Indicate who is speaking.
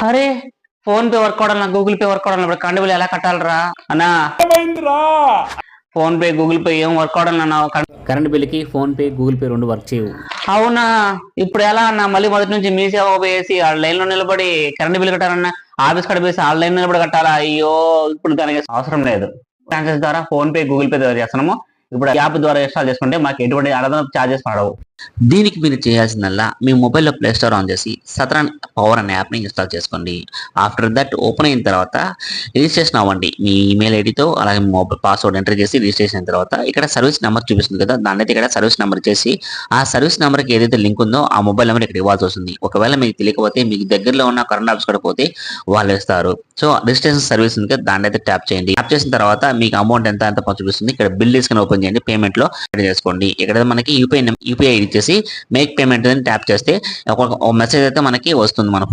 Speaker 1: అరే PhonePe work అవడం Google Pay work అవడం ఇప్పుడు కరెంట్ బిల్ ఎలా కట్టాలరా అన్నా? ఫోన్ పే గూగుల్ పే ఏం వర్క్ అవడం అన్నా?
Speaker 2: కరెంట్ బిల్కి ఫోన్ పే గూగుల్ పే రెండు వర్క్ చేయవు.
Speaker 1: అవునా? ఇప్పుడు ఎలా అన్నా? మళ్ళీ మొదటి నుంచి మీ సేవ వేసి ఆ లైన్ లో నిలబడి కరెంట్ బిల్ కట్టాలన్నా ఆఫీస్ కడ వేసి ఆన్లైన్ నిలబడి కట్టాలా? అయ్యో ఇప్పుడు దానికి అవసరం లేదు. ట్రాన్సాక్షన్ ద్వారా ఫోన్ పే గూగుల్ పే ద్వారా చేస్తున్నాము. ఇప్పుడు యాప్ ద్వారా ఇన్స్టాల్ చేసుకుంటే మాకు ఎటువంటి అదనపు ఛార్జెస్ పడవు.
Speaker 2: దీనికి మీరు చేయాల్సిందల్లా మీ మొబైల్లో ప్లే స్టోర్ ఆన్ చేసి సత్రాన్ పవర్ అనే యాప్ని ఇన్స్టాల్ చేసుకోండి. ఆఫ్టర్ దట్ ఓపెన్ అయిన తర్వాత రిజిస్ట్రేషన్ అవ్వండి. మీ ఈమెయిల్ ఐడితో అలాగే మొబైల్ పాస్వర్డ్ ఎంటర్ చేసి రిజిస్ట్రేషన్ అయిన తర్వాత ఇక్కడ సర్వీస్ నెంబర్ చూపిస్తుంది కదా, దాన్ని అయితే ఇక్కడ సర్వీస్ నెంబర్ చేసి ఆ సర్వీస్ నెంబర్కి ఏదైతే లింక్ ఉందో ఆ మొబైల్ నెంబర్ ఇక్కడ ఇవ్వాల్సి వస్తుంది. ఒకవేళ మీకు తెలియకపోతే మీకు దగ్గరలో ఉన్న కరెంట్ ఆఫీస్ కూడా పోతే వాళ్ళు ఇస్తారు. సో రిజిస్ట్రేషన్ సర్వీస్ ఉంది కదా, దాన్ని అయితే ట్యాప్ చేయండి. ట్యాప్ చేసిన తర్వాత మీకు అమౌంట్ ఎంత చూపిస్తుంది. ఇక్కడ బిల్ తీసుకుని ఓపెన్ చేయండి. పేమెంట్ లో చేసుకోండి. ఇక్కడ మనకి యూపీఐ ఐడి ఇచ్చేసి మేక్ పేమెంట్ అని ట్యాప్ చేస్తే ఒక మెసేజ్ అయితే మనకి వస్తుంది మన ఫోన్